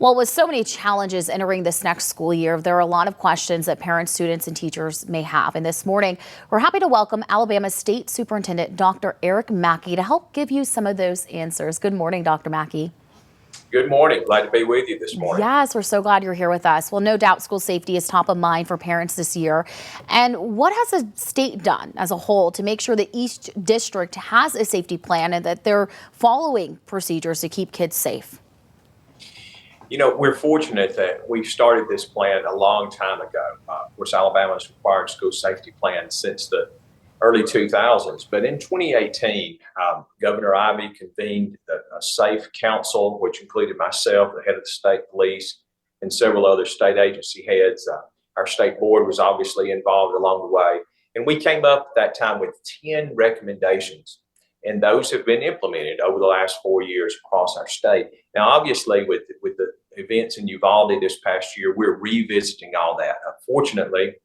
Well, with so many challenges entering this next school year, there are a lot of questions that parents, students, and teachers may have. And this morning, we're happy to welcome Alabama State Superintendent Dr. Mackey to help give you some of those answers. Good morning, Dr. Mackey. Good morning. Glad to be with you this morning. Yes, we're so glad you're here with us. Well, no doubt school safety is top of mind for parents this year. And what has the state done as a whole to make sure that each district has a safety plan and that they're following procedures to keep kids safe? You know, we're fortunate that we started this plan a long time ago. Of course, Alabama's required school safety plan since the early 2000s. But in 2018, Governor Ivey convened a safe council, which included myself, the head of the state police, and several other state agency heads. Our state board was obviously involved along the way. And we came up at that time with 10 recommendations. And those have been implemented over the last 4 years across our state. Now, obviously, with the events in Uvalde this past year, we're revisiting all that. Unfortunately,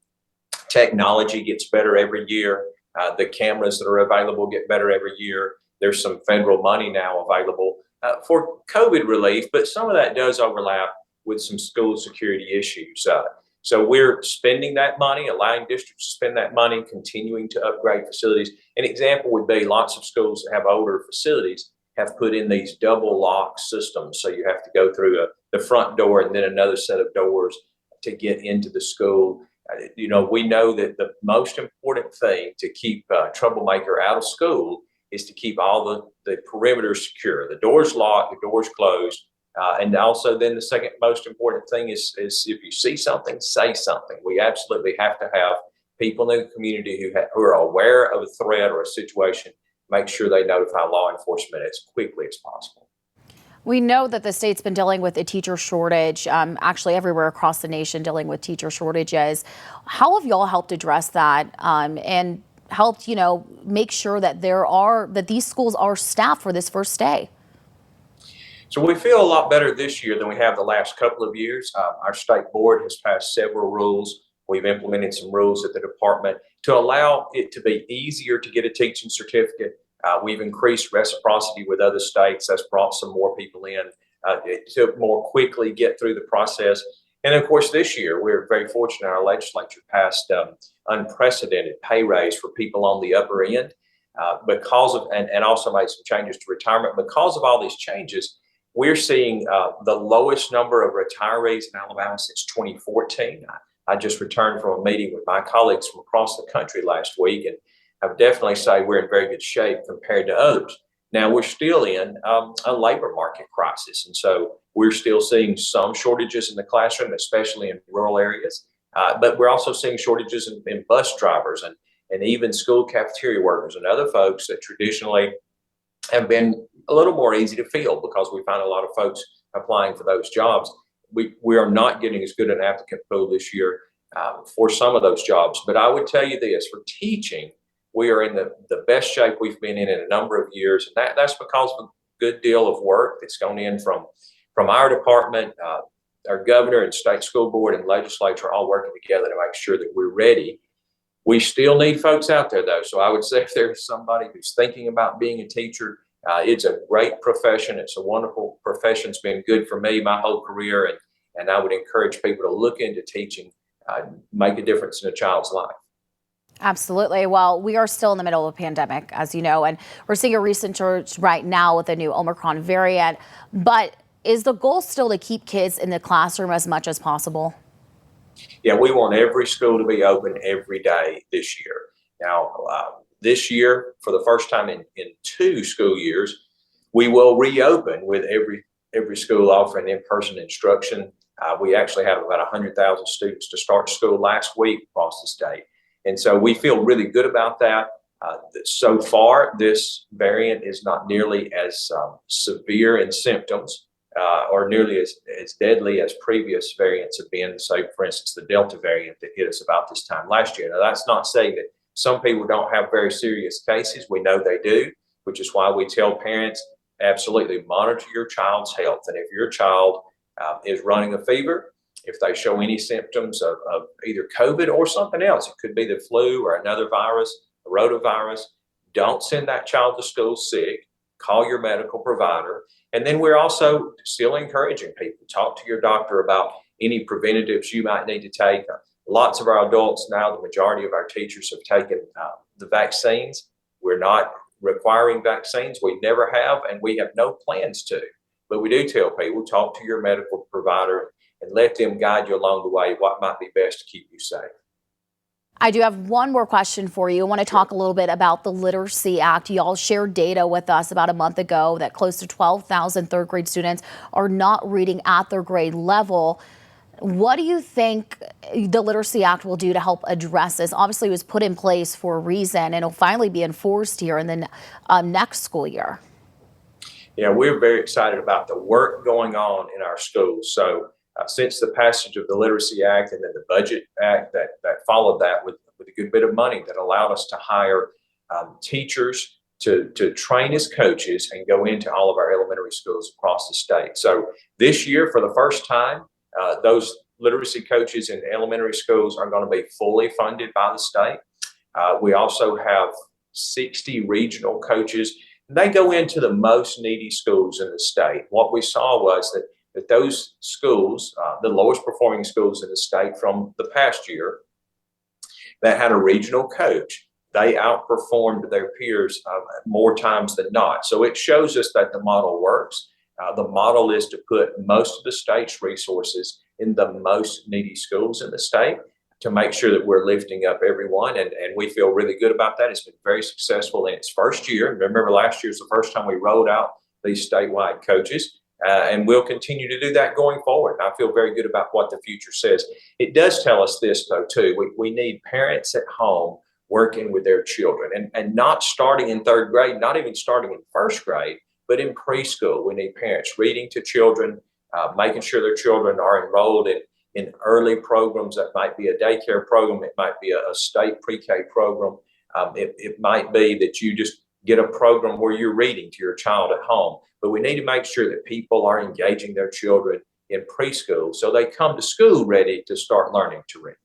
technology gets better every year. The cameras that are available get better every year. There's some federal money now available for COVID relief, but some of that does overlap with some school security issues. So we're spending that money, allowing districts to spend that money, continuing to upgrade facilities. An example would be lots of schools that have older facilities have put in these double lock systems. So you have to go through the front door and then another set of doors to get into the school. You know, we know that the most important thing to keep a troublemaker out of school is to keep all the perimeters secure. The doors locked, the doors closed. And also then the second most important thing is if you see something, say something. We absolutely have to have people in the community who are aware of a threat or a situation, make sure they notify law enforcement as quickly as possible. We know that the state's been dealing with a teacher shortage, actually everywhere across the nation dealing with teacher shortages. How have y'all helped address that and helped, make sure that that these schools are staffed for this first day? So we feel a lot better this year than we have the last couple of years. Our state board has passed several rules. We've implemented some rules at the department to allow it to be easier to get a teaching certificate. We've increased reciprocity with other states. That's brought some more people in to more quickly get through the process. And of course, this year, we're very fortunate our legislature passed unprecedented pay raise for people on the upper end and also made some changes to retirement. Because of all these changes, we're seeing the lowest number of retirees in Alabama since 2014. I just returned from a meeting with my colleagues from across the country last week, and I would definitely say we're in very good shape compared to others. Now, we're still in a labor market crisis, and so we're still seeing some shortages in the classroom, especially in rural areas. But we're also seeing shortages in bus drivers and even school cafeteria workers and other folks that traditionally have been a little more easy to fill because we find a lot of folks applying for those jobs. We are not getting as good an applicant pool this year for some of those jobs. But I would tell you this, for teaching, we are in the best shape we've been in a number of years. And that's because of a good deal of work that's gone in from our department, our governor and state school board and legislature all working together to make sure that we're ready. We still need folks out there, though. So I would say if there's somebody who's thinking about being a teacher, it's a great profession. It's a wonderful profession. It's been good for me my whole career. And I would encourage people to look into teaching, make a difference in a child's life. Absolutely. Well, we are still in the middle of a pandemic, as you know, and we're seeing a recent surge right now with the new Omicron variant. But is the goal still to keep kids in the classroom as much as possible? Yeah, we want every school to be open every day this year. Now, this year, for the first time in 2 school years, we will reopen with every school offering in-person instruction. We actually have about 100,000 students to start school last week across the state. And so we feel really good about that. So far, this variant is not nearly as severe in symptoms or nearly as deadly as previous variants have been. Say, for instance, the Delta variant that hit us about this time last year. Now, that's not saying that some people don't have very serious cases. We know they do, which is why we tell parents, absolutely monitor your child's health. And if your child is running a fever, if they show any symptoms of either COVID or something else, it could be the flu or another virus, a rotavirus, don't send that child to school sick. call your medical provider. And then we're also still encouraging people, talk to your doctor about any preventatives you might need to take. Lots of our adults now, the majority of our teachers have taken the vaccines. We're not requiring vaccines. We never have, and we have no plans to. But we do tell people, talk to your medical provider and let them guide you along the way what might be best to keep you safe. I do have one more question for you. I want to talk a little bit about the Literacy Act. You all shared data with us about a month ago that close to 12,000 third grade students are not reading at their grade level. What do you think the Literacy Act will do to help address this? Obviously, it was put in place for a reason, and it'll finally be enforced here in the next school year. Yeah, we're very excited about the work going on in our schools. So since the passage of the Literacy Act and then the Budget Act that followed that with a good bit of money that allowed us to hire teachers to train as coaches and go into all of our elementary schools across the state. So this year, for the first time, those literacy coaches in elementary schools are going to be fully funded by the state. We also have 60 regional coaches. They go into the most needy schools in the state. What we saw was that those schools, the lowest performing schools in the state from the past year that had a regional coach, they outperformed their peers more times than not. So it shows us that the model works. The model is to put most of the state's resources in the most needy schools in the state to make sure that we're lifting up everyone. And we feel really good about that. It's been very successful in its first year. Remember, last year was the first time we rolled out these statewide coaches. And we'll continue to do that going forward. I feel very good about what the future says. It does tell us this, though, too. We need parents at home working with their children and not starting in third grade, not even starting in first grade, but in preschool. We need parents reading to children, making sure their children are enrolled in early programs. That might be a daycare program. It might be a state pre-K program. It might be that you just get a program where you're reading to your child at home. But we need to make sure that people are engaging their children in preschool so they come to school ready to start learning to read.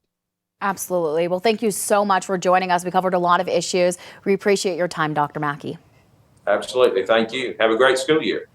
Absolutely. Well, thank you so much for joining us. We covered a lot of issues. We appreciate your time, Dr. Mackey. Absolutely. Thank you. Have a great school year.